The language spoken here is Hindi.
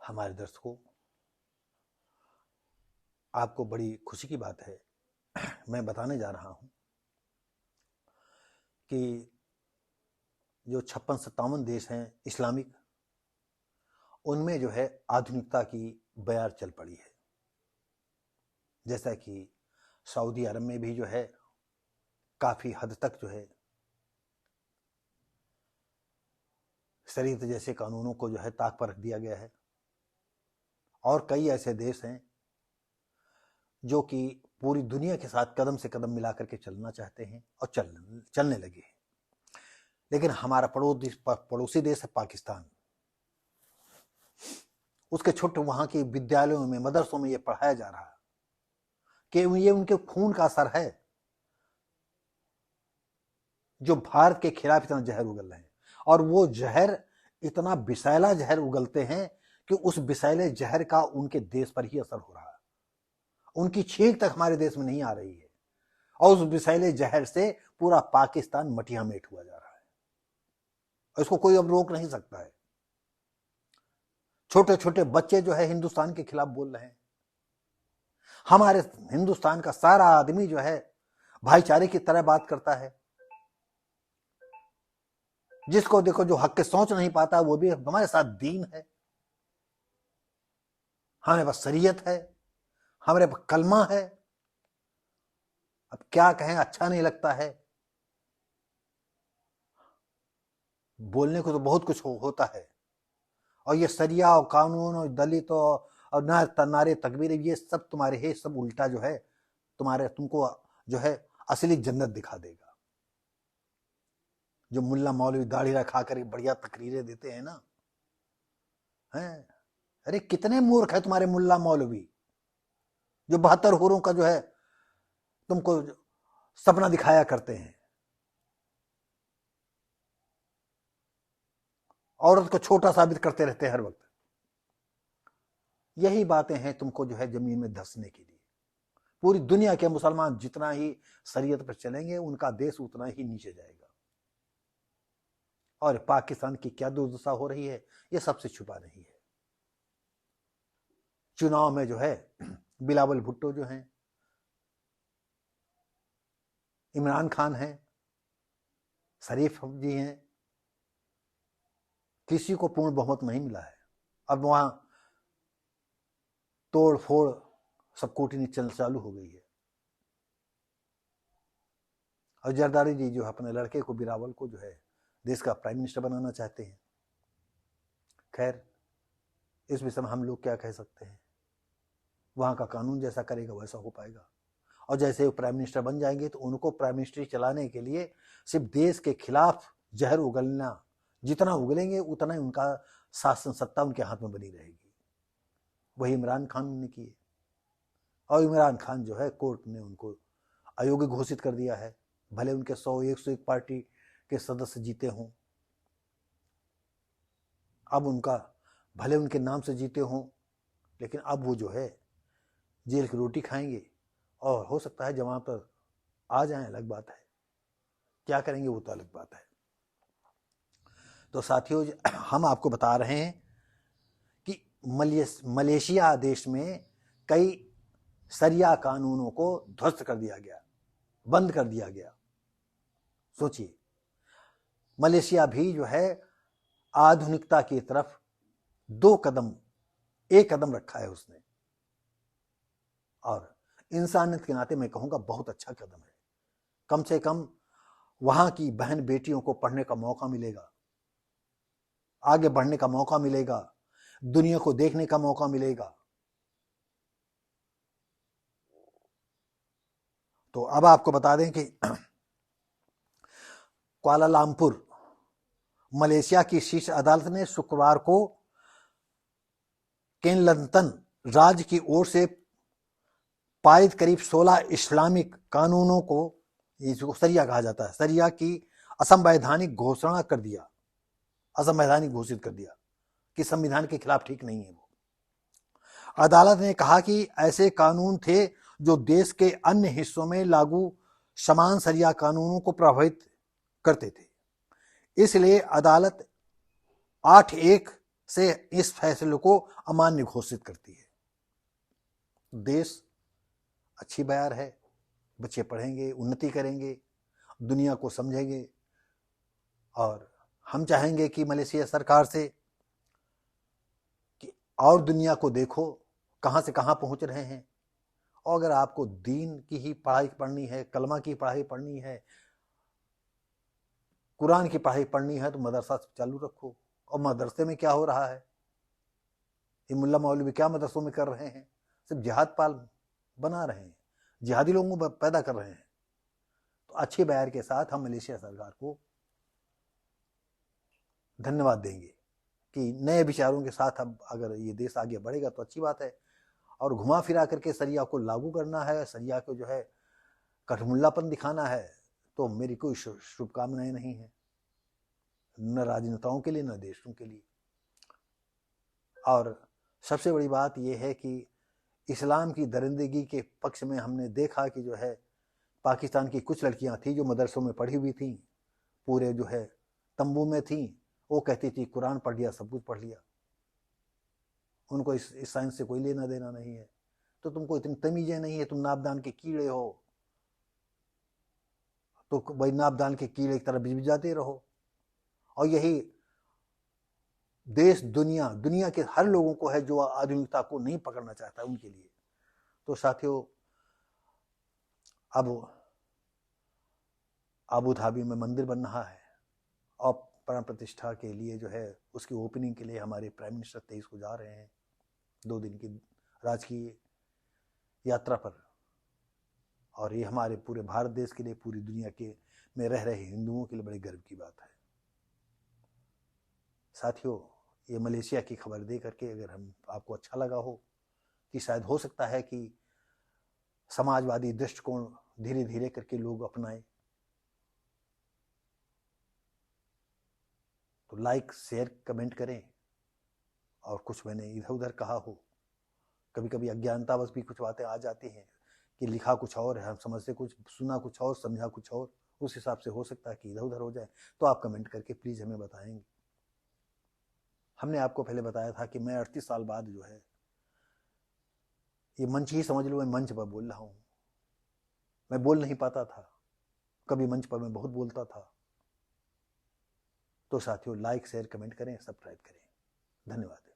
हमारे दर्शकों, आपको बड़ी खुशी की बात है, मैं बताने जा रहा हूं कि जो 56-57 देश हैं इस्लामिक, उनमें जो है आधुनिकता की बयार चल पड़ी है। जैसा कि सऊदी अरब में भी जो है काफी हद तक जो है शरीयत जैसे कानूनों को जो है ताक पर रख दिया गया है, और कई ऐसे देश हैं जो कि पूरी दुनिया के साथ कदम से कदम मिला करके चलना चाहते हैं और चलने लगे हैं। लेकिन हमारा पड़ोसी देश है पाकिस्तान। उसके छोटे वहां के विद्यालयों में, मदरसों में ये पढ़ाया जा रहा है कि ये उनके खून का असर है जो भारत के खिलाफ इतना जहर उगल रहे हैं। और वो जहर इतना विषैला जहर उगलते हैं कि उस विषैले जहर का उनके देश पर ही असर हो रहा है। उनकी छींक तक हमारे देश में नहीं आ रही है, और उस विषैले जहर से पूरा पाकिस्तान मटिया मेट हुआ जा रहा है। इसको कोई अब रोक नहीं सकता है। छोटे छोटे बच्चे जो है हिंदुस्तान के खिलाफ बोल रहे हैं। हमारे हिंदुस्तान का सारा आदमी जो है भाईचारे की तरह बात करता है। जिसको देखो जो हक के सोच नहीं पाता, वो भी हमारे साथ दीन है, हमारे पास शरीयत है, हमारे पास कलमा है। अब क्या कहें, अच्छा नहीं लगता है। बोलने को तो बहुत कुछ होता है, और ये सरिया और कानून और दलित और नारे तकबीर, ये सब तुम्हारे है, सब उल्टा जो है तुमको जो है असली जन्नत दिखा देगा। जो मुल्ला मौलवी दाढ़ी रखा कर बढ़िया तकरीरें देते हैं ना, हैं? अरे कितने मूर्ख है तुम्हारे मुल्ला मौलवी, जो 72 हुरों का जो है तुमको सपना दिखाया करते हैं। औरत को छोटा साबित करते रहते हैं हर वक्त। यही बातें हैं तुमको जो है जमीन में धंसने के लिए। पूरी दुनिया के मुसलमान जितना ही शरीयत पर चलेंगे, उनका देश उतना ही नीचे जाएगा। और पाकिस्तान की क्या दुर्दशा हो रही है, यह सबसे छुपा नहीं है। चुनाव में जो है बिलावल भुट्टो जो हैं, इमरान खान हैं, शरीफ जी हैं, किसी को पूर्ण बहुमत नहीं मिला है। अब वहां तोड़ फोड़ सब कूटनीति चालू हो गई है। और जरदारी जी जो अपने लड़के को, बिलावल को जो है देश का प्राइम मिनिस्टर बनाना चाहते हैं। खैर, इस विषय में हम लोग क्या कह सकते हैं। वहां का कानून जैसा करेगा वैसा हो पाएगा। और जैसे वो प्राइम मिनिस्टर बन जाएंगे तो उनको प्राइम मिनिस्ट्री चलाने के लिए सिर्फ देश के खिलाफ जहर उगलना, जितना उगलेंगे उतना ही उनका शासन सत्ता उनके हाथ में बनी रहेगी। वही इमरान खान ने किए, और इमरान खान जो है कोर्ट ने उनको अयोग्य घोषित कर दिया है। भले उनके 101 पार्टी के सदस्य जीते हों, अब उनका भले उनके नाम से जीते हों, लेकिन अब वो जो है जेल की रोटी खाएंगे, और हो सकता है जमानत पर आ जाएं, अलग बात है। क्या करेंगे वो तो अलग बात है। तो साथियों, हम आपको बता रहे हैं कि मलेशिया देश में कई शरिया कानूनों को ध्वस्त कर दिया गया, बंद कर दिया गया। सोचिए, मलेशिया भी जो है आधुनिकता की तरफ एक कदम रखा है उसने, और इंसानियत के नाते मैं कहूंगा बहुत अच्छा कदम है। कम से कम वहां की बहन बेटियों को पढ़ने का मौका मिलेगा, आगे बढ़ने का मौका मिलेगा, दुनिया को देखने का मौका मिलेगा। तो अब आपको बता दें कि कुआलालंपुर मलेशिया की शीर्ष अदालत ने शुक्रवार को केलंतन राज्य की ओर से पारित करीब 16 इस्लामिक कानूनों को, जिसको शरिया कहा जाता है, शरिया की असंवैधानिक घोषित कर दिया कि संविधान के खिलाफ ठीक नहीं है वो। अदालत ने कहा कि ऐसे कानून थे जो देश के अन्य हिस्सों में लागू समान शरिया कानूनों को प्रभावित करते थे। इसलिए अदालत 8-1 से इस फैसले को अमान्य घोषित करती है। देश अच्छी बयार है, बच्चे पढ़ेंगे, उन्नति करेंगे, दुनिया को समझेंगे, और हम चाहेंगे कि मलेशिया सरकार से कि और दुनिया को देखो कहाँ से कहाँ पहुँच रहे हैं। और अगर आपको दीन की ही पढ़ाई पढ़नी है, कलमा की पढ़ाई पढ़नी है, कुरान की पढ़ाई पढ़नी है, तो मदरसा चालू रखो। और मदरसे में क्या हो रहा है, ये मुल्ला मौलवी क्या मदरसों में कर रहे हैं, सिर्फ जिहाद पाल बना रहे हैं, जिहादी लोगों को पैदा कर रहे हैं। तो अच्छे बयार के साथ हम मलेशिया सरकार को धन्यवाद देंगे कि नए विचारों के साथ अब अगर ये देश आगे बढ़ेगा तो अच्छी बात है। और घुमा फिरा करके सरिया को लागू करना है, सरिया को जो है कठमुल्लापन दिखाना है, तो मेरी कोई शुभकामनाएं नहीं है, न राजनेताओं के लिए न देशों के लिए। और सबसे बड़ी बात यह है कि इस्लाम की दरिंदगी के पक्ष में हमने देखा कि जो है पाकिस्तान की कुछ लड़कियां थी जो मदरसों में पढ़ी हुई थी, पूरे जो है तंबू में थी, वो कहती थी कुरान पढ़ लिया, सब कुछ पढ़ लिया, उनको इस साइंस से कोई लेना देना नहीं है। तो तुमको इतनी तमीजें नहीं है, तुम नापदान के कीड़े हो, तो भाई नापदान के कीड़े की तरह बिजबिजाते रहो। और यही देश दुनिया के हर लोगों को है जो आधुनिकता को नहीं पकड़ना चाहता उनके लिए। तो साथियों, अब अबू धाबी में मंदिर बन रहा है और प्राण प्रतिष्ठा के लिए जो है उसकी ओपनिंग के लिए हमारे प्राइम मिनिस्टर 23 को जा रहे हैं 2 दिन की राजकीय यात्रा पर। और ये हमारे पूरे भारत देश के लिए, पूरी दुनिया के में रह रहे हिंदुओं के लिए बड़े गर्व की बात है। साथियों, ये मलेशिया की खबर दे करके अगर हम आपको अच्छा लगा हो कि शायद हो सकता है कि समाजवादी दृष्टिकोण धीरे धीरे करके लोग अपनाएं, तो लाइक, शेयर, कमेंट करें। और कुछ मैंने इधर उधर कहा हो, कभी कभी अज्ञानतावश भी कुछ बातें आ जाती हैं कि लिखा कुछ और है, हम समझते कुछ, सुना कुछ और, समझा कुछ और, उस हिसाब से हो सकता है कि इधर उधर हो जाए, तो आप कमेंट करके प्लीज़ हमें बताएंगे। हमने आपको पहले बताया था कि मैं 38 साल बाद जो है ये मंच ही समझ लो, मैं मंच पर बोल रहा हूँ। मैं बोल नहीं पाता था, कभी मंच पर मैं बहुत बोलता था। तो साथियों, लाइक, शेयर, कमेंट करें, सब्सक्राइब करें। धन्यवाद।